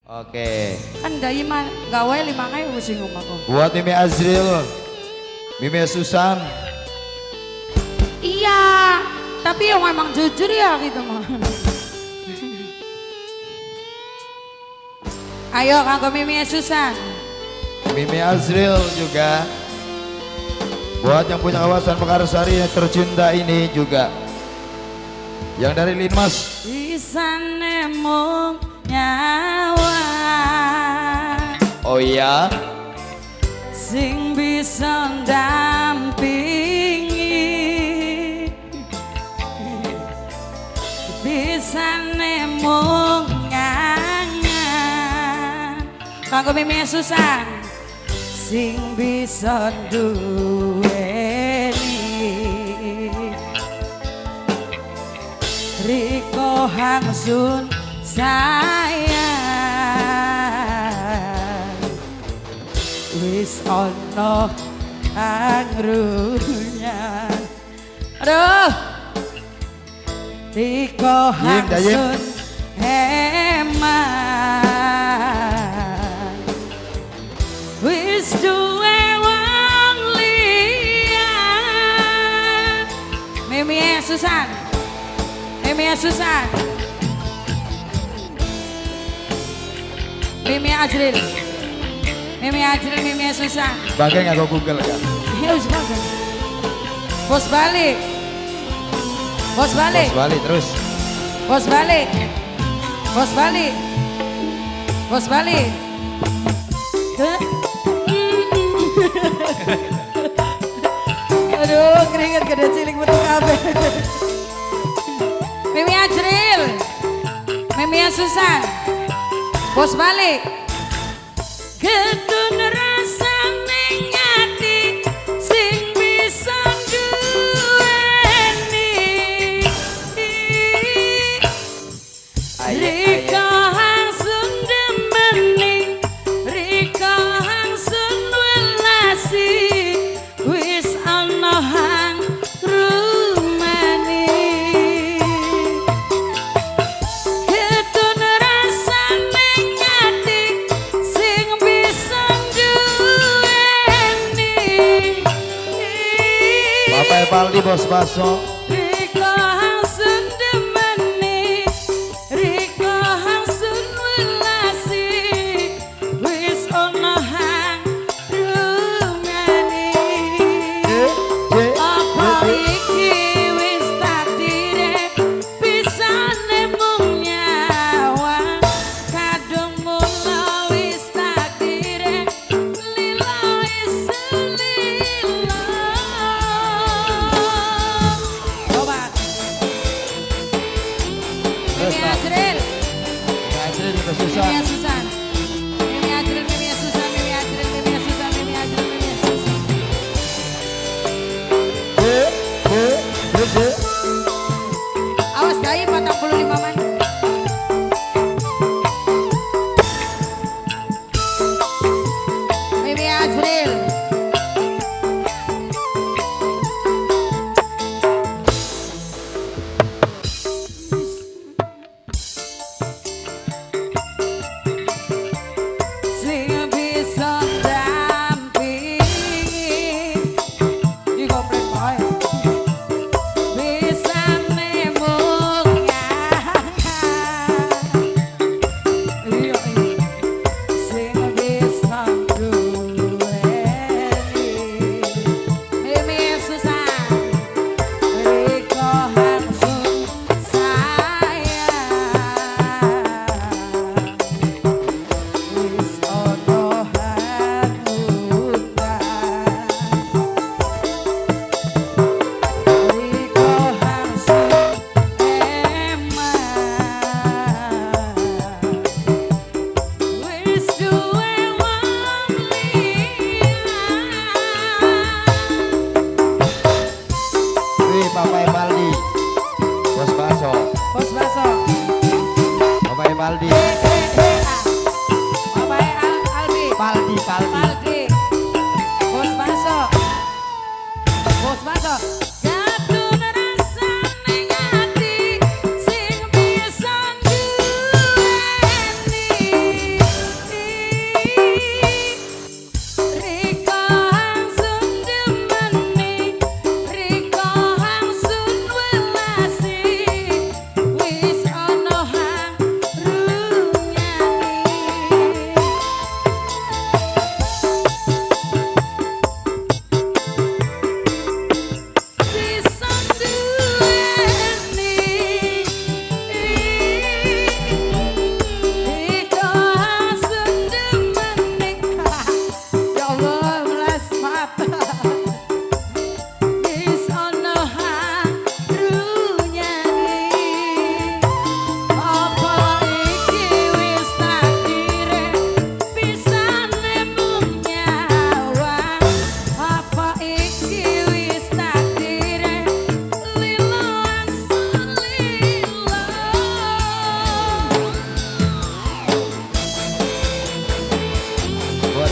Oke. Kan dai mah gawe 5.000 sing omahku. Buat Mimi Azril, Mimi Susan. Iya, tapi yang memang jujur ya gitu mah. Ayo kanggo Mimi Susan. Mimi Azril juga. Buat yang punya kawasan Mekarsari yang tercinta ini juga. Yang dari Linmas. Bisa nemu nyawa. Oh iya. Sing bisa ndampingi. Bisa nemu nyangan. Kanggo Mimi Susan. Sing bisa duweni Riko Hangsun sayang wis ono angrunya. Aduh Riko Hangsun heman wis duwe wong liya. Mimi Susan, Mimi Susan, Mimi Azril, Mimi Azril, Mimi Susan. Bagai nggak kau Google kan? Ya wis bagus. Bos balik, bos balik, Bos balik terus. bos balik, bos balik, bos balik. Aduh, keringet gede cilik metu kabeh. Mimi Azril, Mimi Susan, bos balik. Ketun rasane nyati sing bisa duweni. Riko Hangsun demeni, Riko Hangsun welasi, wis ana hang rumani. Ketun rasane nyati sing bisa duweni. Bapak Evaldi bos baso. Riko Hangsun demeni, Riko Hangsun welasi, wis ana hang rumani. Apa iki wis takdire bisa nemu nyawa. Kadung mula wis takdire lila isulila. Obat Terus, Mimi Pak. Azril, Mimi Azril juga Mimi susah. Susan, Mimi Azril, Mimi Susan, Mimi Azril, Mimi Susan, Mimi Azril, Mimi Susan. Awas dai 45 man. Mimi Azril.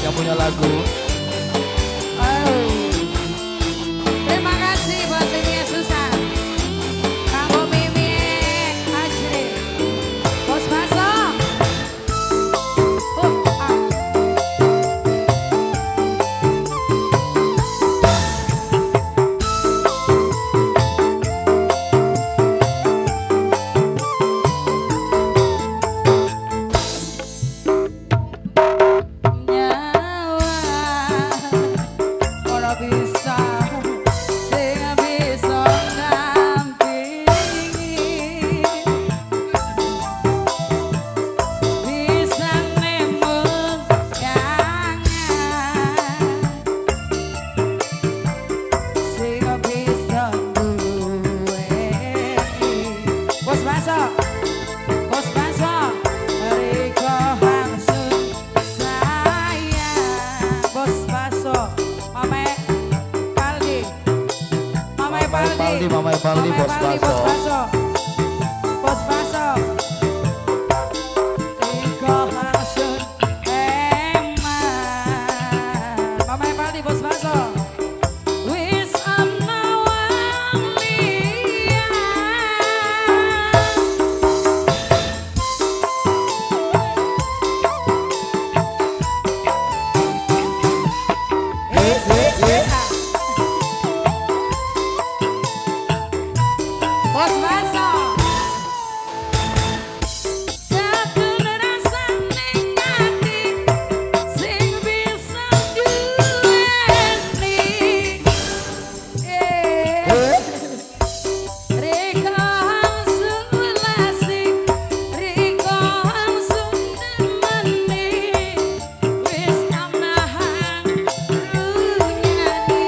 yang punya lagu. Terima kasih buat Mimi yang susah. Kamu Mimi Azril. Bos Baso. Mamai Paldi, Bos Baso. Bos Baso. Riko Hangsun Eman. Mamai Paldi, Bos Baso. Wis ana wong liya. Bos Baso. Jatuh rasane ngati sing bisa duweni. Riko Hangsun welasi, Riko Hangsun demeni. Wis amnahan runyani.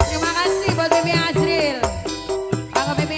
Terima kasih buat Mimi Azril. Bangga Mimi